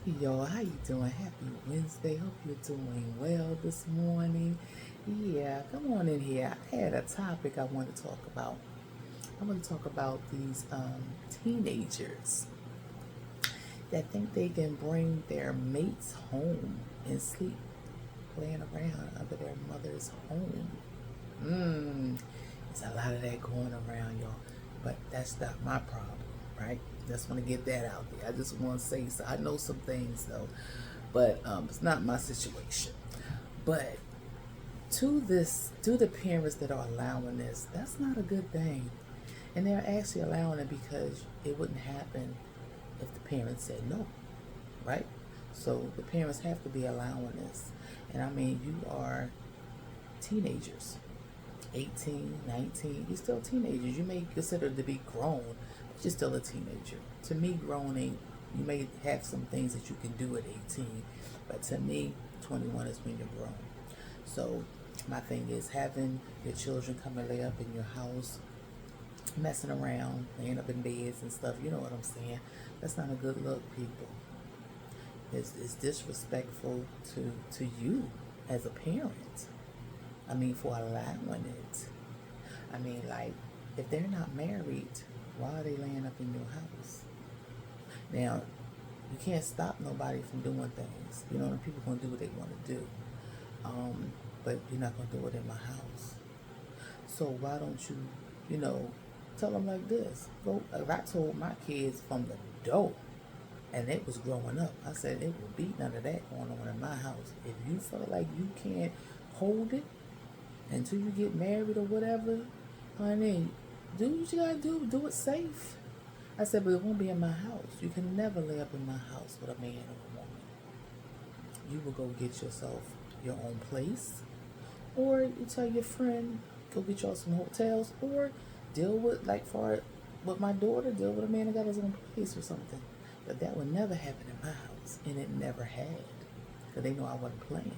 Hey y'all, how you doing? Happy Wednesday. Hope you're doing well this morning. Yeah, come on in here. I had a topic I want to talk about. I want to talk about these teenagers that think they can bring their mates home and sleep laying around under their mother's home. Mmm, there's a lot of that going around, y'all. But that's not my problem, right? Just want to get that out there. I just want to say so. I know some things though, but it's not my situation. But to the parents that are allowing this, that's not a good thing, and they're actually allowing it because it wouldn't happen if the parents said no, right? So the parents have to be allowing this, and I mean you are teenagers, 18, 19, you're still teenagers. You may consider to be grown, but you're still a teenager. To me, grown ain't, you may have some things that you can do at 18, but to me, 21 is when you're grown. So my thing is having your children come and lay up in your house, messing around, laying up in beds and stuff, you know what I'm saying? That's not a good look, people. It's disrespectful to you as a parent. I mean, for allowing it. I mean, like, if they're not married, why are they laying up in your house? Now, you can't stop nobody from doing things. You know, people gonna do what they want to do. Um, but you're not gonna do it in my house. So why don't you, you know, tell them like this? Go. If I told my kids from the door, and it was growing up, I said it would be none of that going on in my house. If you feel like you can't hold it until you get married or whatever, honey, do what you gotta do. Do it safe. I said, but it won't be in my house. You can never lay up in my house with a man or a woman. You will go get yourself your own place, or you tell your friend, go get y'all some hotels, or deal with, like, for with my daughter, deal with a man that got his own place or something. But that would never happen in my house, and it never had, because they know I wasn't playing.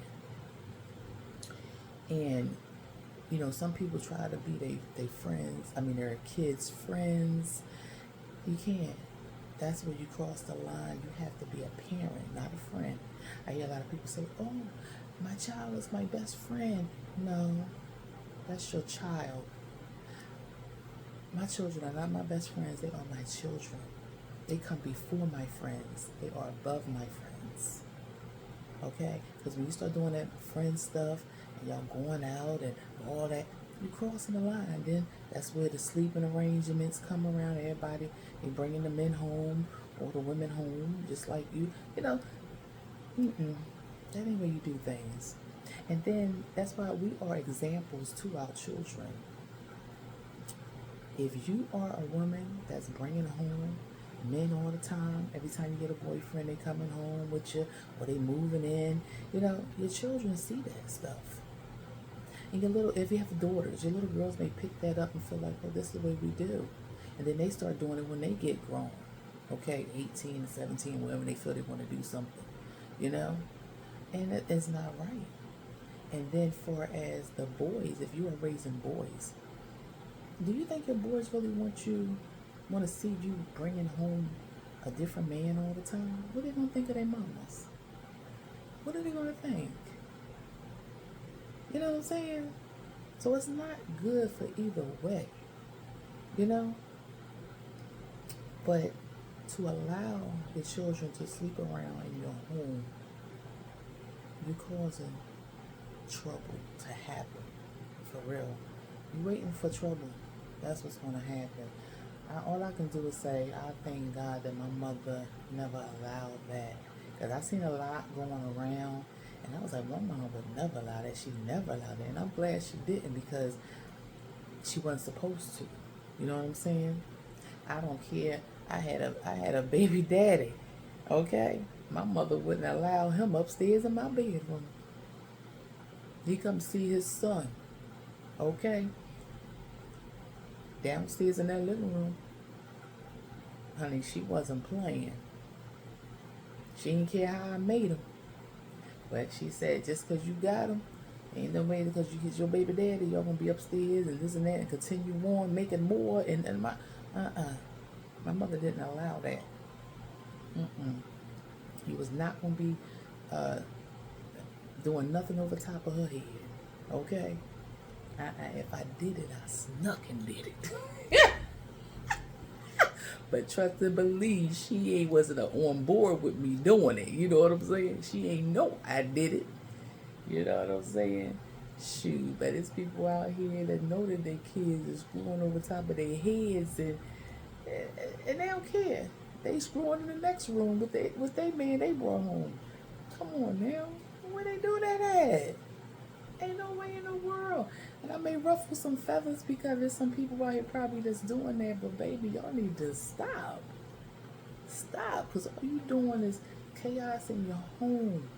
And you know, some people try to be they friends. I mean, their kids' friends. You can't. That's where you cross the line. You have to be a parent, not a friend. I hear a lot of people say, "Oh, my child is my best friend." No, that's your child. My children are not my best friends. They are my children. They come before my friends. They are above my friends. Okay? Because when you start doing that friend stuff and y'all going out and all that, you crossing the line. Then that's where the sleeping arrangements come around. Everybody, they bringing the men home or the women home, just like you. You know, that ain't where you do things. And then that's why we are examples to our children. If you are a woman that's bringing home men all the time, every time you get a boyfriend, they coming home with you or they moving in, you know, your children see that stuff. And your little, if you have daughters, your little girls may pick that up and feel like, oh, this is the way we do. And then they start doing it when they get grown. Okay, 18, 17, wherever they feel they want to do something, you know? And it's not right. And then for as the boys, if you are raising boys, do you think your boys really want to see you bringing home a different man all the time? What are they going to think of their mamas? What are they going to think? You know what I'm saying? So it's not good for either way, you know? But to allow your children to sleep around in your home, you're causing trouble to happen. For real. You're waiting for trouble. That's what's going to happen. All I can do is say, I thank God that my mother never allowed that. Because I seen a lot going around, and I was like, my mom would never allow that. She never allowed that. And I'm glad she didn't, because she wasn't supposed to. You know what I'm saying? I don't care. I had a baby daddy. Okay? My mother wouldn't allow him upstairs in my bedroom. He come see his son. Okay? Downstairs in that living room. Honey, she wasn't playing. She didn't care how I made him. But she said, just because you got him, ain't no way, because you get your baby daddy, y'all gonna be upstairs and this and that and continue on making more. And my mother didn't allow that. Mm-mm. You baby was not going to be doing nothing over top of her head. Okay? If I did it, I snuck and did it. But trust and believe, she wasn't on board with me doing it. You know what I'm saying? She ain't know I did it. You know what I'm saying? Shoot, but it's people out here that know that their kids are screwing over top of their heads and they don't care. They screwing in the next room with they man they brought home. Come on now. Where they do that at? Ain't no way in the world. And I may ruffle some feathers because there's some people out here probably that's doing that, but baby, y'all need to stop. Stop, because all you doing is chaos in your home.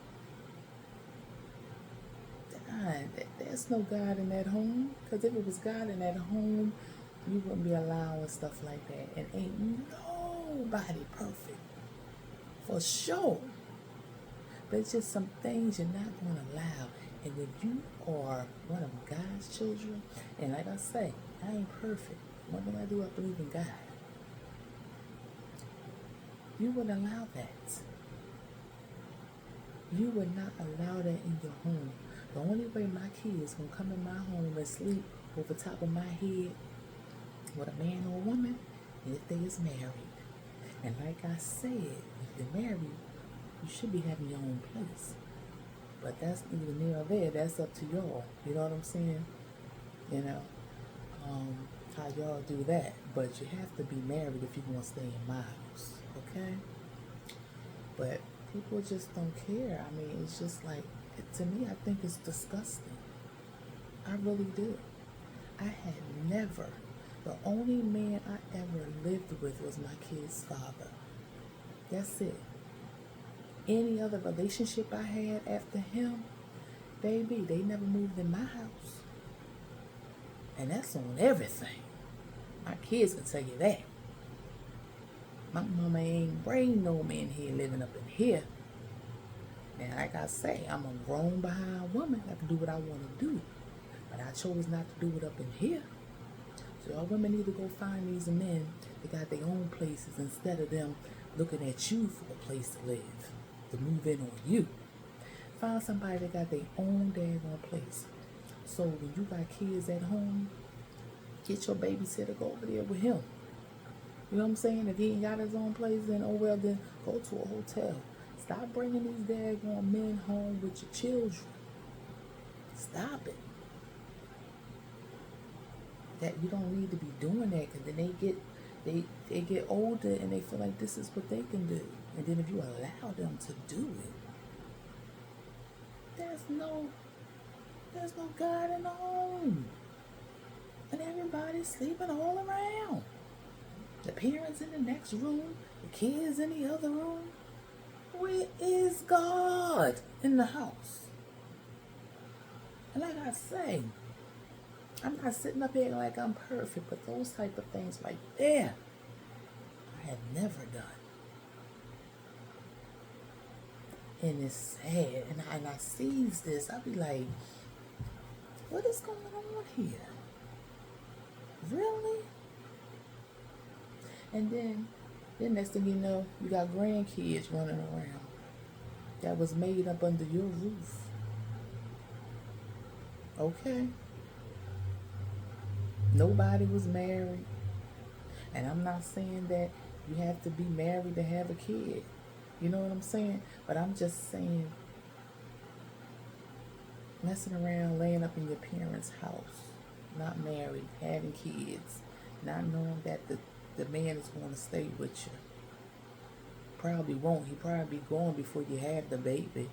God, there's no God in that home. Because if it was God in that home, you wouldn't be allowing stuff like that. And ain't nobody perfect. For sure. But it's just some things you're not going to allow. And when you are one of God's children, and like I say, I ain't perfect. One thing I do, I believe in God. You would allow that. You would not allow that in your home. The only way my kids will come in my home and sleep over top of my head with a man or a woman is if they is married. And like I said, if you're married, you should be having your own place. But that's neither near or there. That's up to y'all. You know what I'm saying? You know, how y'all do that. But you have to be married if you want to stay in my house. Okay? But people just don't care. I mean, it's just like, to me, I think it's disgusting. I really do. I had never, the only man I ever lived with was my kid's father. That's it. Any other relationship I had after him, baby, they never moved in my house. And that's on everything. My kids can tell you that. My mama ain't bring no man here living up in here. Now, like I say, I'm a grown behind woman. I can do what I want to do. But I chose not to do it up in here. So y'all women need to go find these men that got their own places instead of them looking at you for a place to live, to move in on you. Find somebody that got their own daggone place. So when you got kids at home, get your babysitter, go over there with him. You know what I'm saying? If he ain't got his own place, then oh well, then go to a hotel. Stop bringing these daggone men home with your children. Stop it. That you don't need to be doing that, because then they get older and they feel like this is what they can do. And then if you allow them to do it, there's no God in the home. And everybody's sleeping all around. The parents in the next room, the kids in the other room. Where is God in the house? And like I say, I'm not sitting up here like I'm perfect, but those type of things right there, I have never done. And it's sad. And I sees this, I be like, what is going on here? Really? And then next thing you know, you got grandkids running around that was made up under your roof. Okay? Nobody was married. And I'm not saying that you have to be married to have a kid. You know what I'm saying? But I'm just saying, messing around, laying up in your parents' house, not married, having kids, not knowing that the man is going to stay with you. Probably won't. He probably be gone before you have the baby.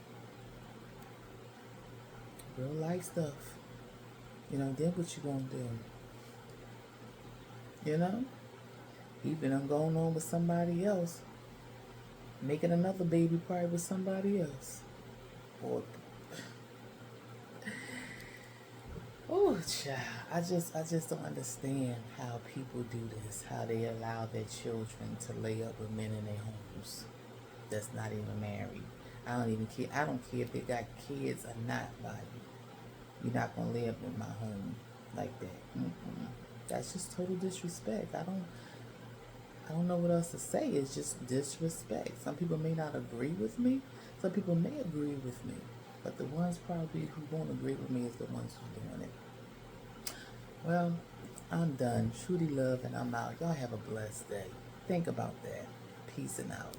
Real life stuff. You know, then what you gonna do? You know? He been going on with somebody else. Making another baby probably with somebody else. Or oh, child. I just don't understand how people do this. How they allow their children to lay up with men in their homes that's not even married. I don't even care. I don't care if they got kids or not, buddy. You're not gonna lay up in my home like that. That's just total disrespect. I don't. I don't know what else to say. It's just disrespect. Some people may not agree with me. Some people may agree with me. But the ones probably who won't agree with me is the ones who's doing it. Well, I'm done. Truly love and I'm out. Y'all have a blessed day. Think about that. Peace and out.